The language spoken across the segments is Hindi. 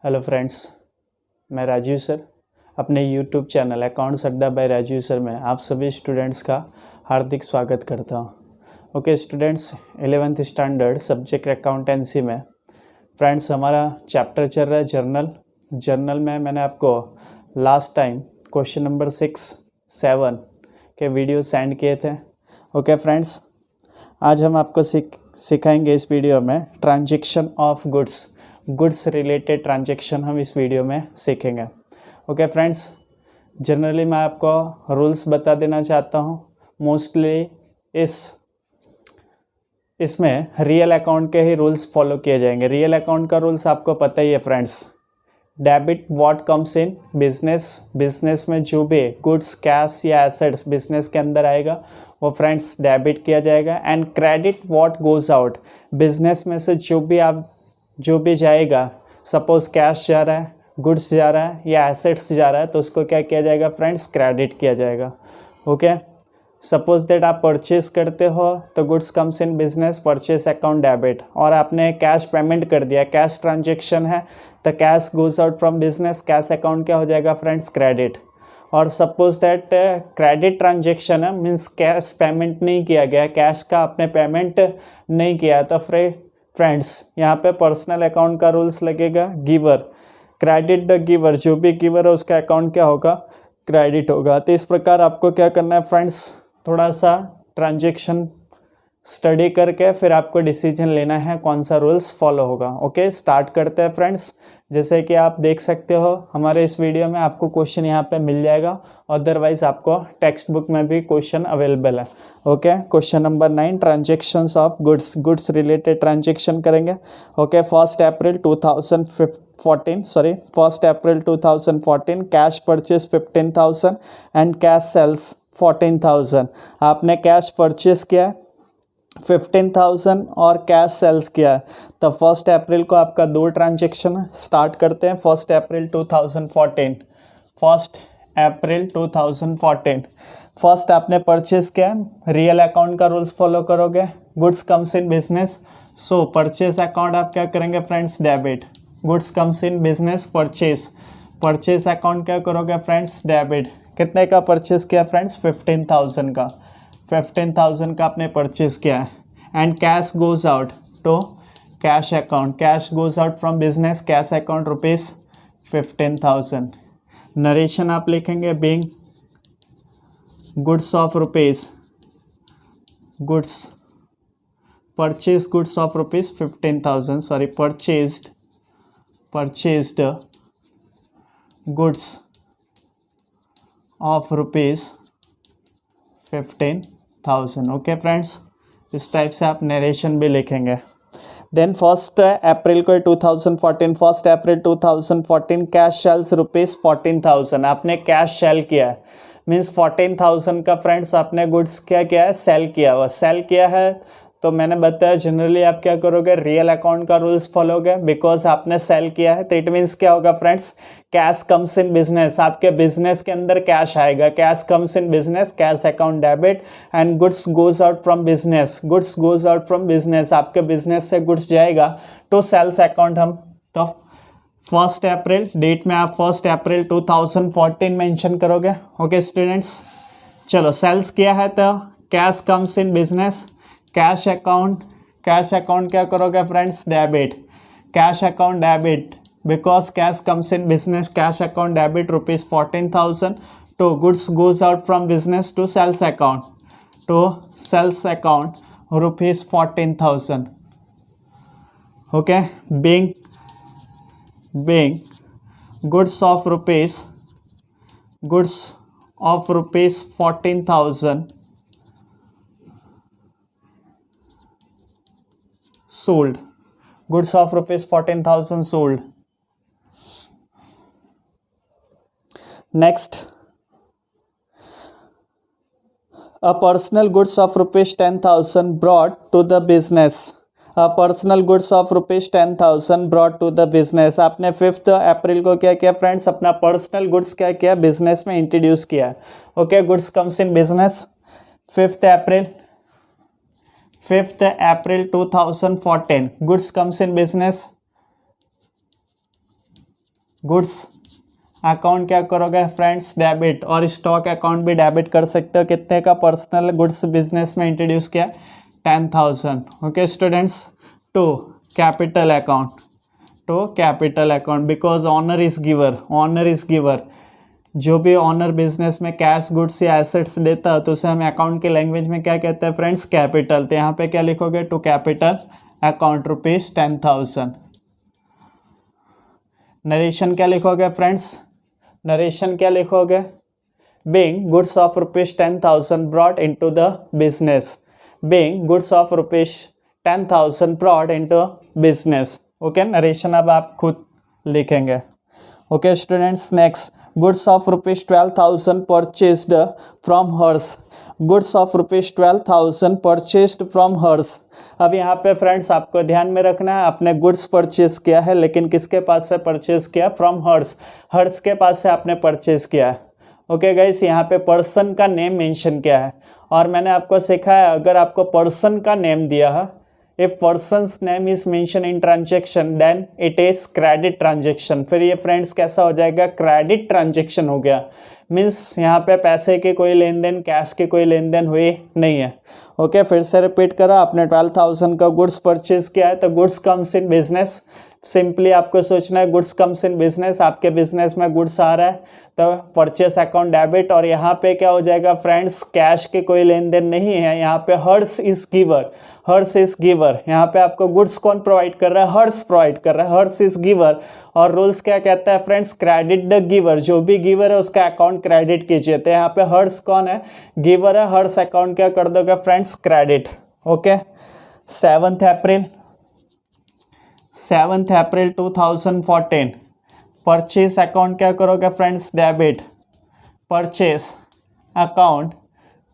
हेलो फ्रेंड्स, मैं राजीव सर अपने यूट्यूब चैनल अकाउंट्स अड्डा बाय राजीव सर में आप सभी स्टूडेंट्स का हार्दिक स्वागत करता हूं। Okay students, 11th standard subject accountancy में फ्रेंड्स हमारा चैप्टर चल रहा है जर्नल में मैंने आपको लास्ट टाइम क्वेश्चन नंबर 6, 7 के वीडियो सेंड किए थे। ओके फ्रेंड्स, आज हम आपको सिखाएंगे इस वीडियो में transaction of goods related transaction हम इस वीडियो में सीखेंगे। ओके फ्रेंड्स, जनरली मैं आपको रूल्स बता देना चाहता हूँ। मोस्टली इसमें रियल अकाउंट के ही रूल्स फॉलो किए जाएंगे। रियल अकाउंट का रूल्स आपको पता ही है friends. Debit what comes in business में जो भी गुड्स, कैश या एसेट्स बिजनेस के अंदर आएगा वो फ्रेंड्स डेबिट किया जाएगा। And credit what goes out, business में से जो भी जाएगा, सपोज कैश जा रहा है, गुड्स जा रहा है या एसेट्स जा रहा है, तो उसको क्या किया जाएगा फ्रेंड्स, क्रेडिट किया जाएगा। ओके, सपोज दैट आप परचेज करते हो तो goods comes in business, purchase account debit, और आपने कैश पेमेंट कर दिया, कैश ट्रांजेक्शन है तो cash goes out from business, cash account क्या हो जाएगा फ्रेंड्स, क्रेडिट। और सपोज दैट क्रेडिट ट्रांजेक्शन है, मीन्स कैश पेमेंट नहीं किया गया, कैश का आपने पेमेंट नहीं किया, तो फ्रेंड्स यहाँ पे पर्सनल अकाउंट का रूल्स लगेगा। गिवर, क्रेडिट द गिवर, जो भी गिवर है उसका अकाउंट क्या होगा, क्रेडिट होगा। तो इस प्रकार आपको क्या करना है फ्रेंड्स, थोड़ा सा ट्रांजैक्शन स्टडी करके फिर आपको डिसीजन लेना है कौन सा रूल्स फॉलो होगा। ओके, स्टार्ट करते हैं फ्रेंड्स। जैसे कि आप देख सकते हो हमारे इस वीडियो में आपको क्वेश्चन यहाँ पे मिल जाएगा, अदरवाइज आपको टेक्स्ट बुक में भी क्वेश्चन अवेलेबल है। Okay, question number 9, transactions of goods related transaction करेंगे। Okay, 1 April 2014 cash purchase 15,000 and cash sales 14,000। आपने कैश परचेज किया 15,000 और कैश सेल्स किया है, तो 1 अप्रैल को आपका 2 ट्रांजेक्शन स्टार्ट करते हैं। 1 अप्रैल 2014 फर्स्ट आपने परचेज किया, रियल अकाउंट का रूल्स फॉलो करोगे। Goods comes in business, so purchase account आप क्या करेंगे friends, debit. Goods comes in business, purchase account क्या करोगे फ्रेंड्स, डेबिट। कितने का परचेज किया फ्रेंड्स, 15,000 का आपने परचेज किया है। And cash goes out to cash account, cash goes out from business, cash account ₹15,000। Narration आप लिखेंगे, being goods of ₹15,000 purchase goods of ₹15,000। Okay friends, इस टाइप से आप नरेशन भी लिखेंगे। देन 1 अप्रैल 2014 कैश सेल्स ₹14,000, आपने कैश सेल किया है, मीन्स 14,000 का फ्रेंड्स आपने गुड्स क्या किया है, सेल किया हुआ। सेल किया है तो मैंने बताया जनरली आप क्या करोगे, रियल अकाउंट का रूल्स फॉलोगे, बिकॉज आपने सेल किया है। तो इट मीन्स क्या होगा friends, cash comes in business, आपके बिजनेस के अंदर कैश आएगा, cash comes in business, cash account debit. And goods goes out from business, आपके बिजनेस से गुड्स जाएगा तो सेल्स अकाउंट हम, तो 1 अप्रैल डेट में आप 1 अप्रैल 2014 मेंशन करोगे। ओके स्टूडेंट्स, चलो सेल्स किया है तो cash comes in business, cash account क्या करोगे friends, debit. Cash account debit, because cash comes in business, cash account debit ₹14,000 to goods goes out from business to sales account ₹14,000। Okay, being goods of ₹14,000 sold, goods of ₹14,000 sold. Next, a personal goods of ₹10,000 brought to the business, आपने 5 अप्रैल को क्या किया फ्रेंड्स, अपना पर्सनल गुड्स क्या किया, बिजनेस में इंट्रोड्यूस किया। Okay, goods comes in business 5 April 5th April 2014 goods comes in business goods account क्या करोगे फ्रेंड्स, डेबिट, और स्टॉक अकाउंट भी डेबिट कर सकते हो। कितने का पर्सनल गुड्स बिजनेस में इंट्रोड्यूस किया, 10,000। Okay students, to capital account, to capital account because owner is giver, owner is giver. जो भी ऑनर बिजनेस में कैश गुड्स या एसेट्स देता है तो उसे हम अकाउंट के लैंग्वेज में क्या कहते हैं फ्रेंड्स, कैपिटल। तो यहाँ पे क्या लिखोगे, to capital account rupees 10,000। Narration क्या लिखोगे फ्रेंड्स, नरेशन क्या लिखोगे, being goods of rupees 10,000 brought into the business, being goods of rupees 10,000 brought into business. Okay, narration अब आप खुद लिखेंगे। Okay students, next, goods of rupees 12,000 purchased from Harsh, goods of rupees 12,000 purchased from Harsh. अब यहाँ पे फ्रेंड्स आपको ध्यान में रखना है, आपने गुड्स परचेज किया है लेकिन किसके पास से परचेज किया, फ्रॉम हर्स, हर्स के पास से आपने परचेज किया है। ओके गाइस, यहाँ पे पर्सन का नेम मेंशन किया है और मैंने आपको सिखाया अगर आपको पर्सन का नेम दिया है, if person's name is mention in transaction then it is credit transaction. फिर ये फ्रेंड्स कैसा हो जाएगा, क्रेडिट ट्रांजेक्शन हो गया। मीन्स यहाँ पे पैसे के कोई लेन देन, कैश के कोई लेन देन हुई नहीं है। ओके, फिर से रिपीट करा, आपने 12,000 का गुड्स परचेज किया है तो goods comes in business. Simply आपको सोचना है गुड्स कम्स इन बिजनेस, आपके बिजनेस में गुड्स आ रहा है तो परचेस अकाउंट डेबिट। और यहाँ पे क्या हो जाएगा फ्रेंड्स, कैश के कोई लेन देन नहीं है, यहाँ पे Harsh is giver, Harsh is giver. यहाँ पे आपको गुड्स कौन प्रोवाइड कर रहा है, हर्स प्रोवाइड कर रहा है, हर्स इज गिवर। और रूल्स क्या कहता है फ्रेंड्स, क्रेडिट द गिवर, जो भी गिवर है उसका अकाउंट क्रेडिट कीजिए। तो यहाँ पे हर्स कौन है, गिवर है, हर्स अकाउंट क्या कर दोगे फ्रेंड्स, क्रेडिट। ओके, 7 अप्रैल 2014 परचेज अकाउंट क्या करोगे friends, debit, purchase account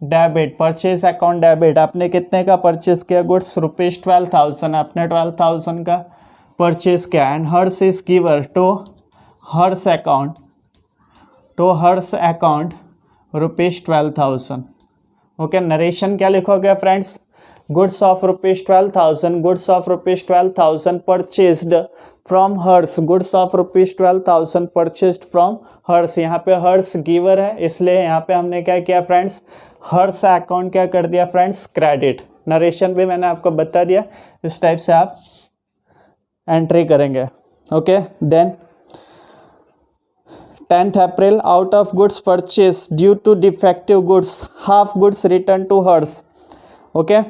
debit, purchase account debit. आपने कितने का परचेज किया, गुड्स रुपीज 12,000, आपने 12,000 का परचेज किया and Harsh is giver to Harsh account, to Harsh account rupees 12,000। Okay, narration क्या लिखोगे friends, goods of rupees 12,000, goods of rupees 12,000 purchased from Harsh, goods of rupees 12,000 purchased from Harsh. यहाँ पे हर्स गिवर है इसलिए यहाँ पे हमने क्या किया फ्रेंड्स, हर्स अकाउंट क्या कर दिया फ्रेंड्स, क्रेडिट। नरेशन भी मैंने आपको बता दिया, इस टाइप से आप एंट्री करेंगे। Okay, then 10th April out of goods purchase due to defective goods, half goods return to Harsh. Okay,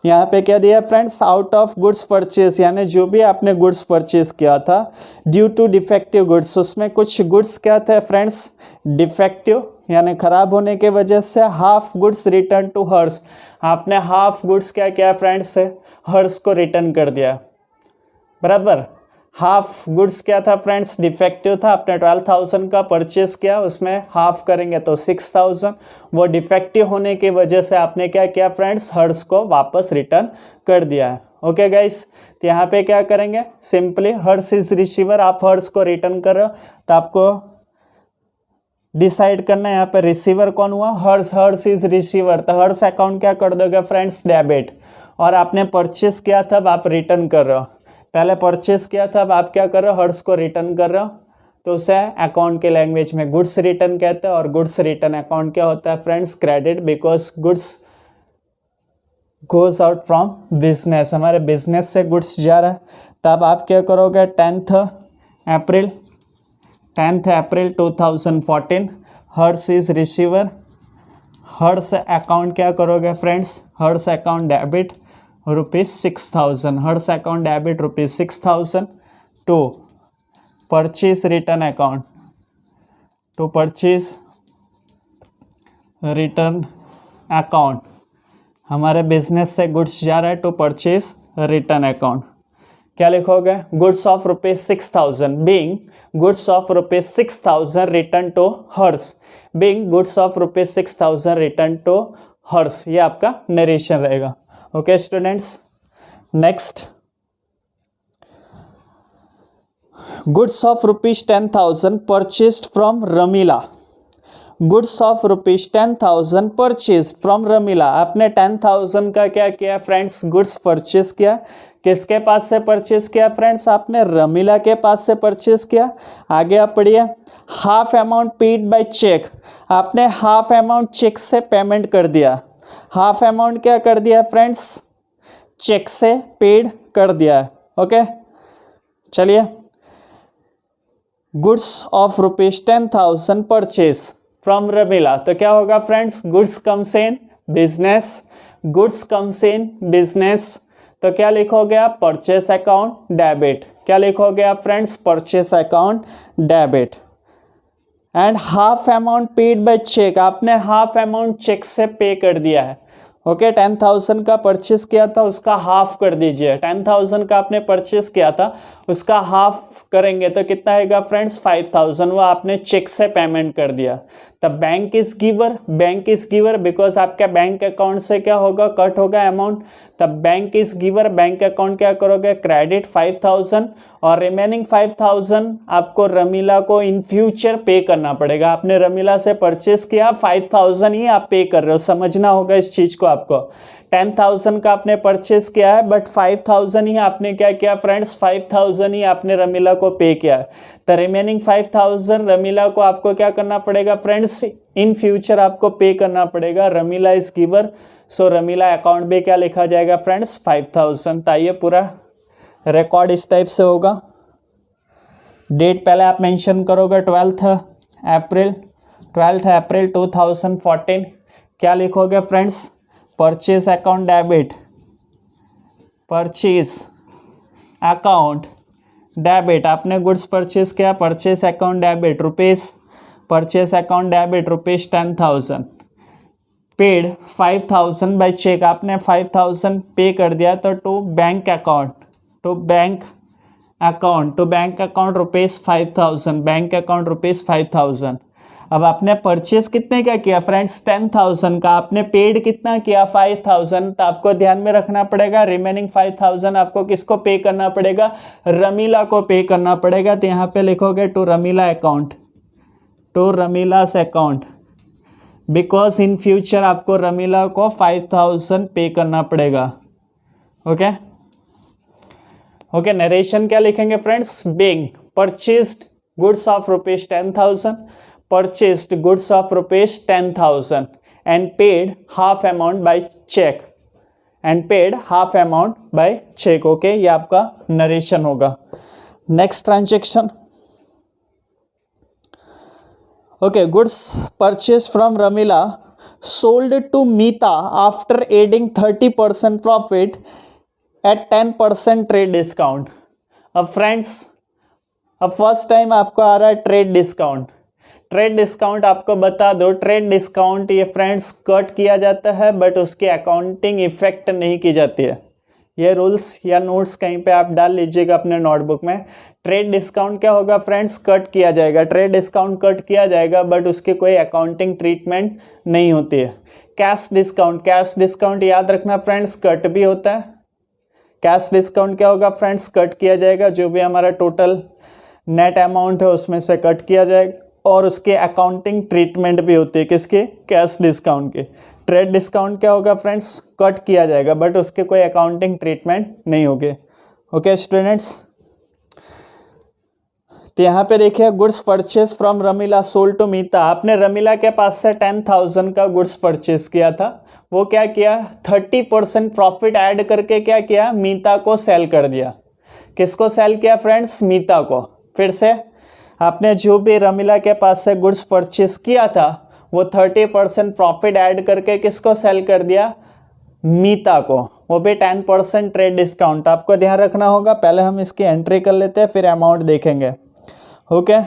यहाँ पे क्या दिया friends, out of goods purchase, यानी जो भी आपने गुड्स परचेज किया था ड्यू टू डिफेक्टिव गुड्स, उसमें कुछ गुड्स क्या थे फ्रेंड्स, डिफेक्टिव यानी खराब होने के वजह से, half goods return to Harsh, आपने हाफ गुड्स क्या किया फ्रेंड्स, हर्स को रिटर्न कर दिया। बराबर, हाफ गुड्स क्या था फ्रेंड्स, डिफेक्टिव था, आपने 12,000 का परचेस किया, उसमें हाफ करेंगे तो 6,000, वो डिफेक्टिव होने की वजह से आपने क्या किया फ्रेंड्स, हर्स को वापस रिटर्न कर दिया है। ओके गाइस, तो यहाँ पे क्या करेंगे, सिंपली हर्स इज रिसीवर, आप हर्स को रिटर्न कर रहे हो तो आपको डिसाइड करना है यहाँ पे रिसीवर कौन हुआ, हर्स, हर्स इज रिसीवर। तो हर्स अकाउंट क्या कर दोगे फ्रेंड्स, डेबिट। और आपने परचेस किया था अब आप रिटर्न कर रहे हो, पहले परचेस किया था अब आप क्या कर रहे हो, हर्स को रिटर्न कर रहे हो, तो उसे अकाउंट के लैंग्वेज में गुड्स रिटर्न कहते हैं। और गुड्स रिटर्न अकाउंट क्या होता है friends, credit, because goods goes out from business, हमारे बिजनेस से गुड्स जा रहा है। तब आप क्या करोगे, 10th April 2014 Harsh is receiver, Harsh account क्या करोगे friends, Harsh account debit ₹6,000, Harsh account debit ₹6,000 to purchase return account, to purchase return account, हमारे बिजनेस से गुड्स जा रहा है टू परचेज रिटर्न अकाउंट। क्या लिखोगे, goods of ₹6,000 being goods of ₹6,000 return to Harsh, being goods of ₹6,000 return to Harsh, ये आपका नरेशन रहेगा। Okay students, next, goods of ₹10,000 purchased from Ramila, goods of ₹10,000 purchase from Ramila. आपने 10,000 का क्या किया फ्रेंड्स, गुड्स परचेज किया, किसके पास से परचेज किया फ्रेंड्स? आपने रमीला के पास से परचेज किया। आगे आप पढ़िए, half amount paid by cheque, आपने हाफ अमाउंट चेक से पेमेंट कर दिया। हाफ अमाउंट क्या कर दिया फ्रेंड्स? चेक से पेड कर दिया है। ओके, चलिए, goods of ₹10,000 purchase from Ramila, तो क्या होगा friends? Goods comes in business, goods comes in business, तो क्या लिखोगे आप? Purchase account debit. क्या लिखोगे आप friends? Purchase account debit. And half amount paid by cheque, आपने हाफ अमाउंट चेक से पे कर दिया है। ओके, 10,000 का परचेस किया था, उसका हाफ कर दीजिए। 10,000 का आपने परचेस किया था, उसका हाफ करेंगे तो कितना आएगा फ्रेंड्स? 5,000, वो आपने चेक से पेमेंट कर दिया। तब bank is giver, bank is giver because आपके बैंक अकाउंट से क्या होगा? कट होगा अमाउंट। तब bank is giver, bank account क्या करोगे? क्रेडिट 5,000, और रिमेनिंग 5,000 आपको रमीला को इन फ्यूचर पे करना पड़ेगा। आपने रमीला से परचेस किया, 5,000 ही आप पे कर रहे हो, समझना होगा इस चीज को आपको। 10,000 का आपने परचेस किया है, बट 5,000 ही आपने क्या किया फ्रेंड्स? 5,000 ही आपने रमीला को पे किया है। तो रिमेनिंग 5,000 रमीला को आपको क्या करना पड़ेगा फ्रेंड्स? इन फ्यूचर आपको पे करना पड़ेगा। Ramila is giver, so Ramila account में क्या लिखा जाएगा फ्रेंड्स? 5,000। तो आइए पूरा रिकॉर्ड इस टाइप से होगा। डेट पहले आप मेंशन करोगे 12 अप्रैल 2014। क्या लिखोगे friends? Purchase account debit, purchase account debit, आपने गुड्स परचेज किया, purchase account debit rupees, purchase account debit rupees 10,000, paid 5,000 by cheque, आपने 5,000 पे कर दिया। तो to bank account, to bank account rupees 5,000, bank account rupees 5,000। अब आपने परचेस कितने का किया फ्रेंड्स? 10,000 का। आपने पेड कितना किया? 5,000। तो आपको ध्यान में रखना पड़ेगा, रिमेनिंग 5,000 आपको किसको पे करना पड़ेगा? रमीला को पे करना पड़ेगा। तो यहाँ पे लिखोगे to Ramila account, to Ramila's account, because in future आपको रमीला को 5,000 पे करना पड़ेगा। ओके ओके, नरेशन क्या लिखेंगे friends? Being purchased goods of ₹10,000, purchased goods of ₹10,000 and paid half amount by check, okay, ये आपका नरेशन होगा। Next transaction, okay, goods purchase from Ramila sold to Meeta after adding 30% profit at 10% trade discount. अब फ्रेंड्स, अब फर्स्ट टाइम आपको आ रहा है ट्रेड डिस्काउंट। ट्रेड डिस्काउंट आपको बता दो, ट्रेड डिस्काउंट ये फ्रेंड्स कट किया जाता है, बट उसकी अकाउंटिंग इफेक्ट नहीं की जाती है। ये रूल्स या नोट्स कहीं पे आप डाल लीजिएगा अपने नोटबुक में। ट्रेड डिस्काउंट क्या होगा फ्रेंड्स? कट किया जाएगा। ट्रेड डिस्काउंट कट किया जाएगा, बट उसकी कोई अकाउंटिंग ट्रीटमेंट नहीं होती है। कैश डिस्काउंट याद रखना फ्रेंड्स, कट भी होता है। कैश डिस्काउंट क्या होगा फ्रेंड्स? कट किया जाएगा, जो भी हमारा टोटल नेट अमाउंट है उसमें से कट किया जाएगा, और उसके अकाउंटिंग ट्रीटमेंट भी होती है। किसके? कैश डिस्काउंट के। ट्रेड डिस्काउंट क्या होगा फ्रेंड्स? कट किया जाएगा, बट उसके कोई अकाउंटिंग ट्रीटमेंट नहीं होगी। ओके स्टूडेंट्स, तो यहाँ पे देखिए, goods purchase from Ramila sold to Mita, आपने रमीला के पास से 10,000 का गुड्स परचेज किया था। वो क्या किया? 30% प्रॉफिट ऐड करके क्या किया? मीता को सेल कर दिया। किसको सेल किया फ्रेंड्स? मीता को। फिर से आपने जो भी रमीला के पास से गुड्स परचेस किया था, वो 30% प्रॉफिट ऐड करके किसको सेल कर दिया? मीता को, वो भी 10% ट्रेड डिस्काउंट। आपको ध्यान रखना होगा, पहले हम इसकी एंट्री कर लेते हैं, फिर अमाउंट देखेंगे। ओके,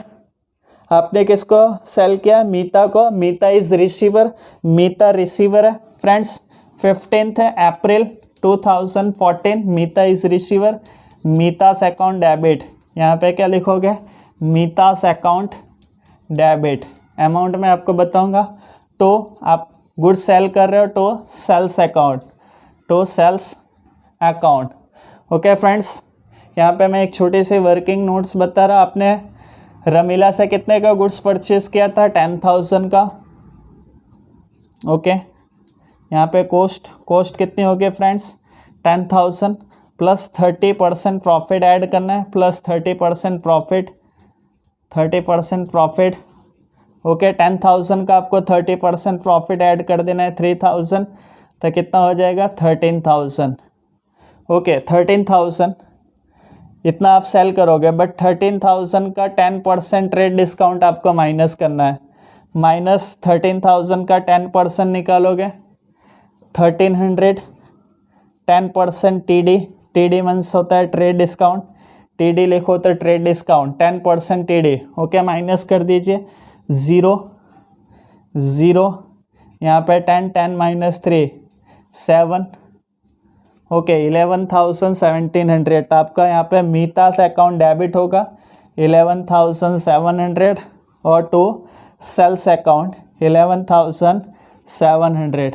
आपने किसको सेल किया? मीता को। Mita is receiver, Mita receiver है friends. 15 April 2014 Mita is receiver. Mita's account debit, यहाँ पे क्या लिखोगे? मीतास अकाउंट डेबिट। अमाउंट मैं आपको बताऊंगा। तो आप गुड सेल कर रहे हो तो सेल्स अकाउंट, तो सेल्स अकाउंट। ओके फ्रेंड्स, यहाँ पे मैं एक छोटी सी वर्किंग नोट्स बता रहा। आपने रमीला से कितने का गुड्स परचेज किया था? 10,000 का। ओके, यहाँ पे कॉस्ट कितनी होगी फ्रेंड्स? 10,000 प्लस 30% प्रॉफिट ऐड करना है, प्लस 30% प्रॉफिट, 30% प्रॉफिट। ओके, 10,000 का आपको 30% प्रॉफिट ऐड कर देना है 3,000, तो कितना हो जाएगा 13,000। ओके, 13,000 इतना आप सेल करोगे, बट 13,000 का 10% ट्रेड डिस्काउंट आपको माइनस करना है। माइनस 13,000 का 10% निकालोगे 1300, 10% TD, TD मीन्स होता है ट्रेड डिस्काउंट, TD लिखो तो trade discount 10% TD। Okay, minus कर दीजिए 0 0, यहाँ पे 10, 10 माइनस 3 7। ओके, 11,1700 तो आपका यहाँ पे मीता से अकाउंट डेबिट होगा 11,700 और to sales account 11,700।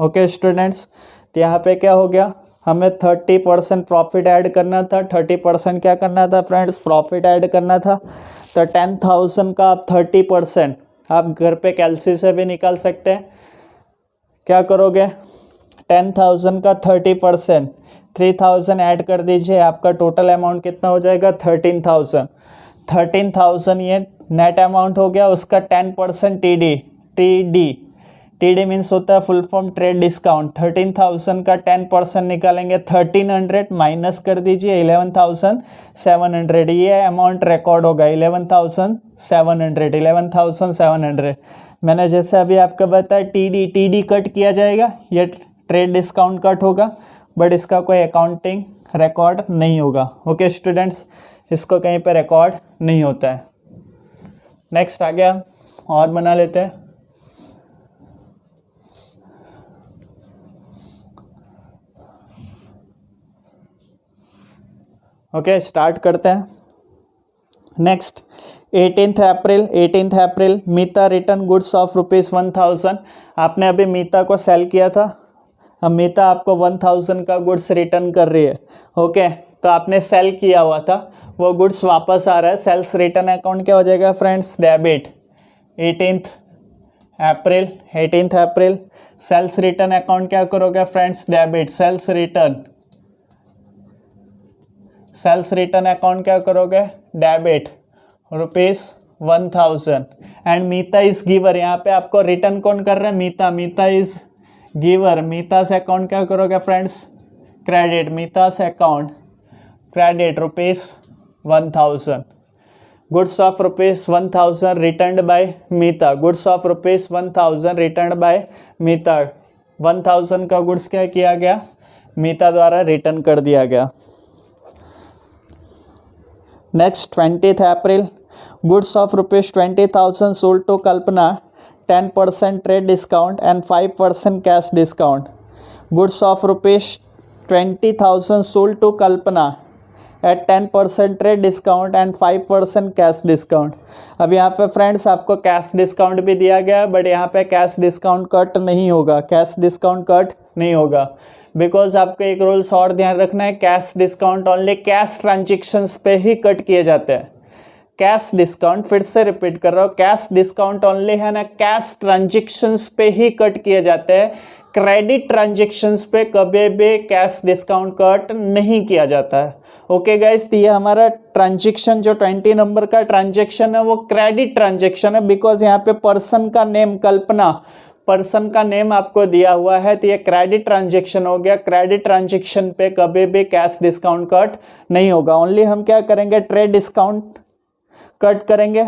Okay students, तो यहाँ पे क्या हो गया, हमें 30% प्रॉफिट ऐड करना था। 30% क्या करना था फ्रेंड्स, प्रॉफिट ऐड करना था। तो 10,000 का आप 30% आप घर पे कैलसी से भी निकाल सकते हैं। क्या करोगे, 10,000 का 30%, 3,000 ऐड कर दीजिए, आपका टोटल अमाउंट कितना हो जाएगा 13,000। 13,000 ये नेट अमाउंट हो गया, उसका 10% TD मीन्स होता है फुल फॉर्म ट्रेड डिस्काउंट। 13,000 का 10% निकालेंगे 1300 माइनस कर दीजिए 11,700, ये अमाउंट रिकॉर्ड होगा 11,700। मैंने जैसे अभी आपको बताया TD कट किया जाएगा, ये ट्रेड डिस्काउंट कट होगा, बट इसका कोई अकाउंटिंग रिकॉर्ड नहीं होगा। ओके स्टूडेंट्स, इसको कहीं पर रिकॉर्ड नहीं होता है। नेक्स्ट आ गया, और बना लेते हैं। ओके, स्टार्ट करते हैं। Next 18th April Meeta return goods of ₹1000। आपने अभी मीता को सेल किया था, अब मीता आपको 1000 का गुड्स रिटर्न कर रही है। ओके, तो आपने सेल किया हुआ था, वो गुड्स वापस आ रहा है। सेल्स रिटर्न अकाउंट क्या हो जाएगा friends, debit. 18th April sales return account क्या करोगे friends, debit. Sales return account क्या करोगे, debit ₹1000। And Meeta is giver, यहाँ पे आपको रिटर्न कौन कर रहा है, मीता इज गिवर। मीता से अकाउंट क्या करोगे फ्रेंड्स, क्रेडिट। मीता से account credit ₹1000। Goods of ₹1000 returned by Mita. Goods of ₹1000 returned by Mita. 1000 का गुड्स क्या किया गया, मीता द्वारा रिटर्न कर दिया गया। Next 20th April goods of ₹20,000 sold to Kalpana, 10% trade discount and 5% cash discount. Goods of ₹20,000 sold to Kalpana at 10% trade discount and 5% cash discount. अब यहाँ पे फ्रेंड्स आपको कैश डिस्काउंट भी दिया गया, बट यहाँ पे कैश डिस्काउंट कट नहीं होगा, बिकॉज आपको एक रूल्स और ध्यान रखना है, cash discount only cash transactions पे ही कट किए जाते हैं। कैश डिस्काउंट, फिर से रिपीट कर रहा हूँ, कैश डिस्काउंट ओनली है ना, कैश ट्रांजेक्शन्स पे ही कट किए जाते हैं। क्रेडिट ट्रांजेक्शन्स पे कभी भी कैश डिस्काउंट कट नहीं किया जाता है। ओके गाइस, तो ये हमारा ट्रांजेक्शन जो 20 नंबर का ट्रांजेक्शन है वो क्रेडिट ट्रांजेक्शन है, बिकॉज यहाँ पे पर्सन का नेम कल्पना, पर्सन का नेम आपको दिया हुआ है, तो ये क्रेडिट ट्रांजेक्शन हो गया। क्रेडिट ट्रांजेक्शन पे कभी भी कैश डिस्काउंट कट नहीं होगा। ओनली हम क्या करेंगे, ट्रेड डिस्काउंट कट करेंगे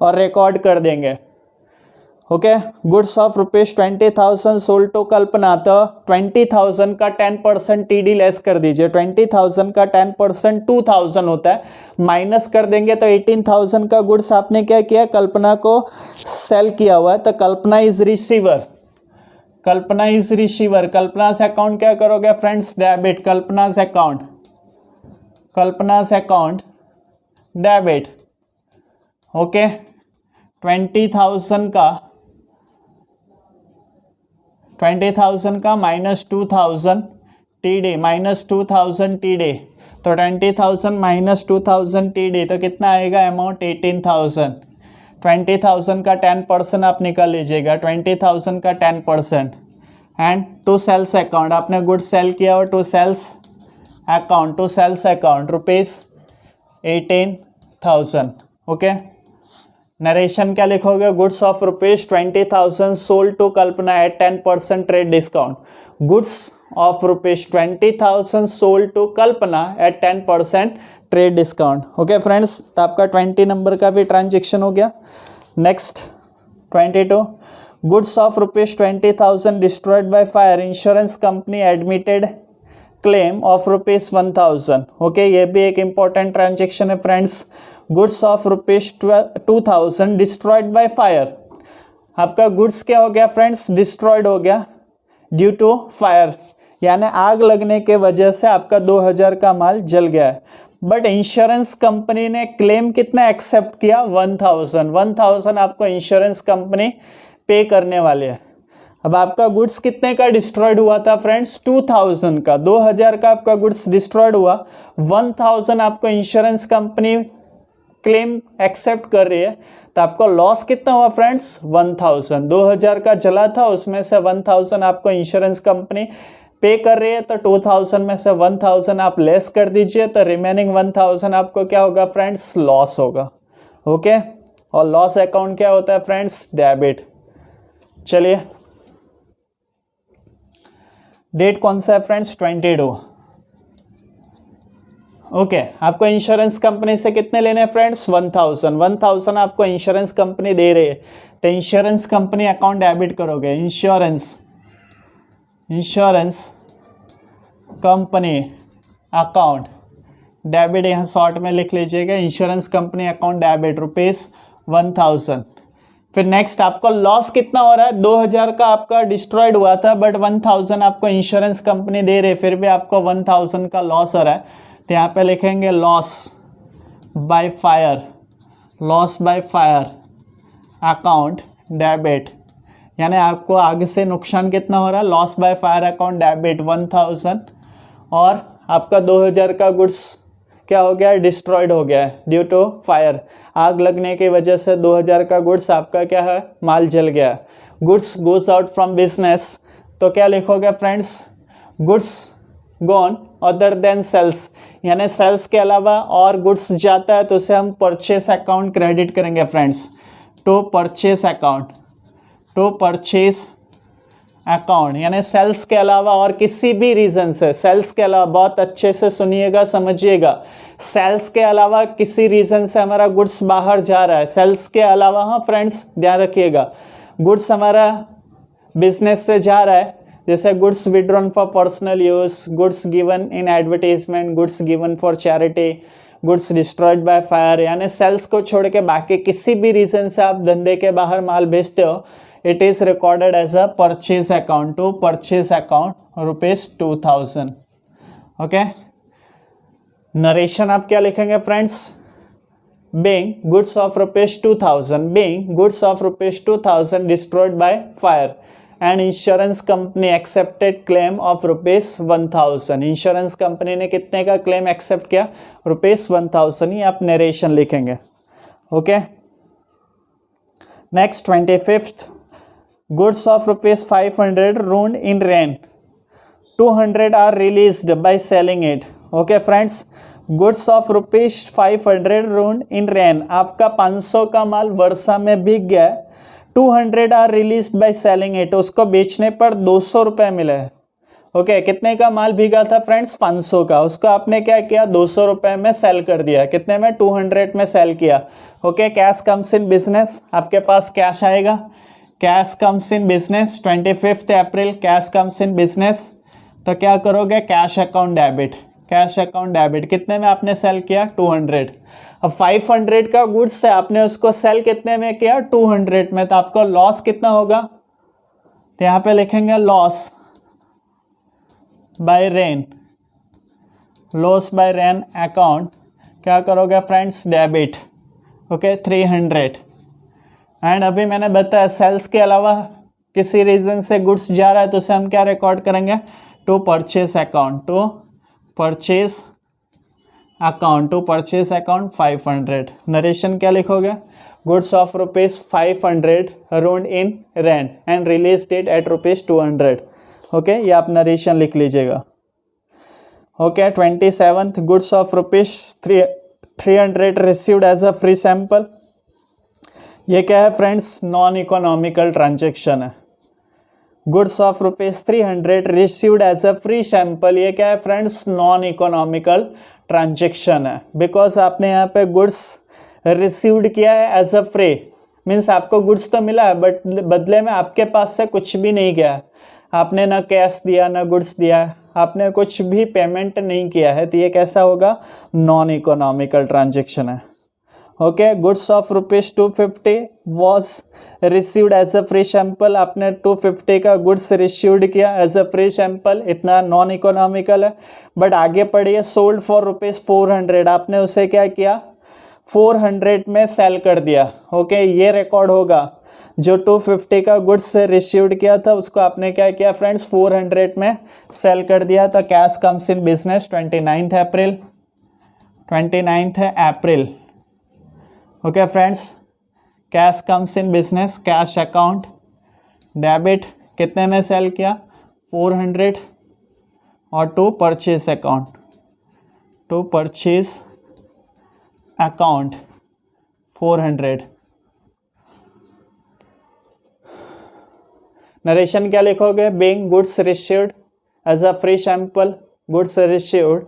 और रिकॉर्ड कर देंगे। Okay, goods of ₹20,000 sold to Kalpana, तो 20,000 का 10% TD लेस कर दीजिए। 20,000 का 10% 2,000 होता है, माइनस कर देंगे तो 18,000 का गुड्स आपने क्या किया, कल्पना को सेल किया हुआ है, तो कल्पना इज रिसीवर। कल्पना से अकाउंट क्या करोगे फ्रेंड्स, डेबिट। कल्पना से अकाउंट डेबिट। ओके, 20,000 का माइनस 2,000 TD, तो 20,000 माइनस 2,000 TD, तो कितना आएगा अमाउंट, 18,000। 20,000 का 10% आप निकाल लीजिएगा, 20,000 का 10%। एंड टू सेल्स अकाउंट, आपने गुड सेल किया और to sales account to sales account rupees 18,000। Okay, narration क्या लिखोगे? Goods of rupees 20,000 sold to Kalpana at 10% trade discount. Goods of rupees 20,000 sold to Kalpana at 10% trade discount. Okay friends, तो आपका 20 नंबर का भी ट्रांजेक्शन हो गया। Next 22, goods of rupees 20,000 destroyed by fire, insurance company admitted claim of rupees 1,000। Okay, ये भी एक इंपॉर्टेंट ट्रांजेक्शन है friends. Goods of rupees 2,000 destroyed by fire, आपका गुड्स क्या हो गया फ्रेंड्स? डिस्ट्रॉयड हो गया ड्यू टू फायर, यानी आग लगने के वजह से आपका 2,000 का माल जल गया है। बट इंश्योरेंस कंपनी ने क्लेम कितना एक्सेप्ट किया? 1,000। 1,000 आपको इंश्योरेंस कंपनी पे करने वाले है। अब आपका गुड्स कितने का डिस्ट्रॉयड हुआ था फ्रेंड्स? 2,000 का। 2,000 का आपका गुड्स डिस्ट्रॉयड हुआ, 1,000 आपको इंश्योरेंस कंपनी क्लेम एक्सेप्ट कर रही है, तो आपको लॉस कितना हुआ फ्रेंड्स? 1,000। 2,000 का जला था, उसमें से 1,000 आपको इंश्योरेंस कंपनी पे कर रही है, तो 2,000 में से 1,000 आप लेस कर दीजिए, तो रिमेनिंग 1,000 आपको क्या होगा फ्रेंड्स? लॉस होगा। ओके, और लॉस अकाउंट क्या होता है फ्रेंड्स? डेबिट। चलिए, डेट कौन सा है फ्रेंड्स? 22। ओके, आपको इंश्योरेंस कंपनी से कितने लेने हैं फ्रेंड्स? 1,000। 1,000 आपको इंश्योरेंस कंपनी दे रही है, तो इंश्योरेंस कंपनी अकाउंट डेबिट करोगे। इंश्योरेंस कंपनी अकाउंट डेबिट, यहाँ शॉर्ट में लिख लीजिएगा, insurance company account debit rupees 1,000। फिर नेक्स्ट आपको लॉस कितना हो रहा है? 2,000 का आपका डिस्ट्रॉयड हुआ था, बट 1,000 आपको इंश्योरेंस कंपनी दे रही है, फिर भी आपको 1,000 का लॉस हो रहा है, तो यहाँ पे लिखेंगे loss by fire, loss by fire account debit, यानी आपको आगे से नुकसान कितना हो रहा है? Loss by fire account debit 1,000, और आपका 2,000 का गुड्स क्या हो गया? डिस्ट्रॉयड हो गया है ड्यू टू फायर, आग लगने की वजह से 2,000 का गुड्स आपका क्या है? माल जल गया। Goods goes out from business, तो क्या लिखोगे friends? Goods gone other than sales, यानी सेल्स के अलावा और गुड्स जाता है तो उसे हम परचेस अकाउंट क्रेडिट करेंगे friends. To purchase account, to purchase account, यानी सेल्स के अलावा और किसी भी रीजन से, सेल्स के अलावा, बहुत अच्छे से सुनिएगा समझिएगा, सेल्स के अलावा किसी रीजन से हमारा गुड्स बाहर जा रहा है, सेल्स के अलावा, हाँ फ्रेंड्स ध्यान रखिएगा, गुड्स हमारा बिजनेस से जा रहा है, जैसे goods withdrawn for personal use, goods given in advertisement, goods given for charity, goods destroyed by fire, यानी सेल्स को छोड़ के बाकी किसी भी रीजन से आप धंधे के बाहर माल बेचते हो, it is recorded as a purchase account. To purchase account rupees 2,000। Okay, narration आप क्या लिखेंगे friends? being goods of rupees 2,000, being goods of rupees 2,000 destroyed by fire and insurance company accepted claim of rupees 1,000। Insurance company ने कितने का क्लेम एक्सेप्ट किया? रुपीज 1,000। ये आप नरेशन लिखेंगे। Okay, next 25th, goods of rupees 500 ruined in rain, 200 are released by selling it। Okay friends, goods of rupees 500 ruined in rain, आपका 500 का माल वर्षा में बिक गया है, 200 are realised by selling it, उसको बेचने पर 200 रुपये मिले। ओके, कितने का माल भीगा था फ्रेंड्स? 500 का, उसको आपने क्या किया? 200 रुपये में सेल कर दिया। कितने में? 200 में सेल किया। Okay, cash comes in business, आपके पास कैश आएगा, cash comes in business, 25 April cash comes in business, तो क्या करोगे? Cash account debit, cash account debit, कितने में आपने सेल किया? 200। अब 500 का गुड्स है, आपने उसको सेल कितने में किया? 200 में, तो आपको लॉस कितना होगा? तो यहाँ पे लिखेंगे loss by rain, loss by rain account क्या करोगे फ्रेंड्स? डेबिट। ओके, 300। एंड अभी मैंने बताया सेल्स के अलावा किसी रीजन से गुड्स जा रहा है तो उसे हम क्या रिकॉर्ड करेंगे? To purchase account, to purchase account, to purchase account 500। Narration क्या लिखोगे? Goods of rupees 500 ruined in rain and realised at rupees 200। Okay, ये आप नरेशन लिख लीजिएगा। Okay 27th goods of rupees 300 received as a free sample. ये क्या है फ्रेंड्स, नॉन इकोनॉमिकल ट्रांजेक्शन है। Goods of rupees 300 received as a free sample, ये क्या है फ्रेंड्स, नॉन इकोनॉमिकल ट्रांजेक्शन है। बिकॉज आपने यहाँ पे गुड्स रिसीव्ड किया है एज अ फ्री, मीन्स आपको गुड्स तो मिला है बट बदले में आपके पास से कुछ भी नहीं गया है, आपने ना कैश दिया ना गुड्स दिया, आपने कुछ भी पेमेंट नहीं किया है, तो ये कैसा होगा, नॉन इकोनॉमिकल ट्रांजेक्शन है। Okay, goods of rupees 250 was received as a free sample, आपने 250 का गुड्स रिसीव्ड किया एज अ फ्री सैंपल, इतना नॉन इकोनॉमिकल है। बट आगे पढ़िए, सोल्ड फॉर रुपीज 400, आपने उसे क्या किया, 400 में सेल कर दिया। ओके, ये रिकॉर्ड होगा, जो 250 का गुड्स रिसीव्ड किया था उसको आपने क्या किया फ्रेंड्स, 400 में सेल कर दिया। तो cash comes in business 29 April. Okay friends, cash comes in business, cash account debit, कितने में सेल किया, 400, और to purchase account, to purchase account 400। Narration क्या लिखोगे, being goods received as a free sample, goods received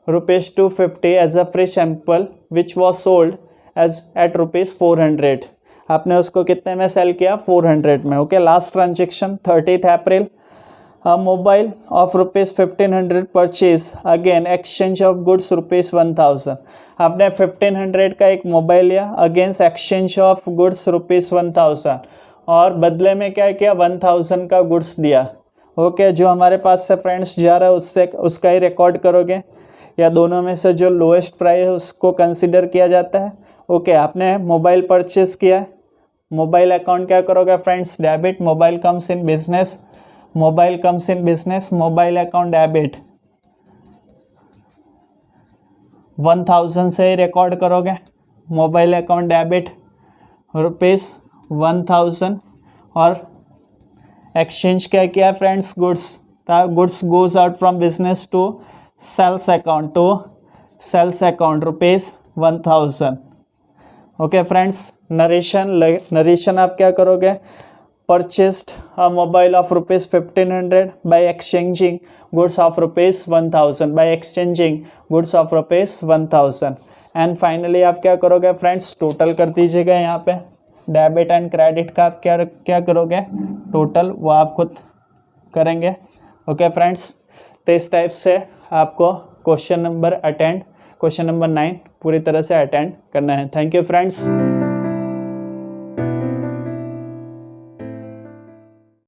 rupees 250 as a free sample which was sold as at rupees 400, आपने उसको कितने में सेल किया, 400 में। Okay, last transaction 30th April, mobile of rupees 1500 purchase again exchange of goods rupees 1000, आपने 1500 का एक मोबाइल लिया against exchange of goods rupees 1000, और बदले में क्या किया, 1000 का गुड्स दिया। ओके, जो हमारे पास से फ्रेंड्स जा रहा है उससे उसका ही रिकॉर्ड करोगे, या दोनों में से जो लोएस्ट प्राइस है उसको कंसिडर किया जाता है। ओके, आपने मोबाइल परचेज किया है, मोबाइल अकाउंट क्या करोगे friends, debit, mobile comes in business, mobile comes in business, mobile account debit 1000 से ही रिकॉर्ड करोगे, मोबाइल अकाउंट डेबिट रुपीज 1000, और एक्सचेंज क्या किया friends, goods, goods goes out from business to sales account rupees 1000। Okay friends, narration आप क्या करोगे, purchased a mobile of rupees 1500 by exchanging goods of rupees 1000, by exchanging goods of rupees 1000। And finally आप क्या करोगे फ्रेंड्स, टोटल कर दीजिएगा, यहाँ पे डेबिट एंड क्रेडिट का आप क्या करोगे, टोटल वो आप खुद करेंगे। ओके फ्रेंड्स, तो इस टाइप से आपको क्वेश्चन नंबर 9 पूरी तरह से अटेंड करना है। Thank you friends.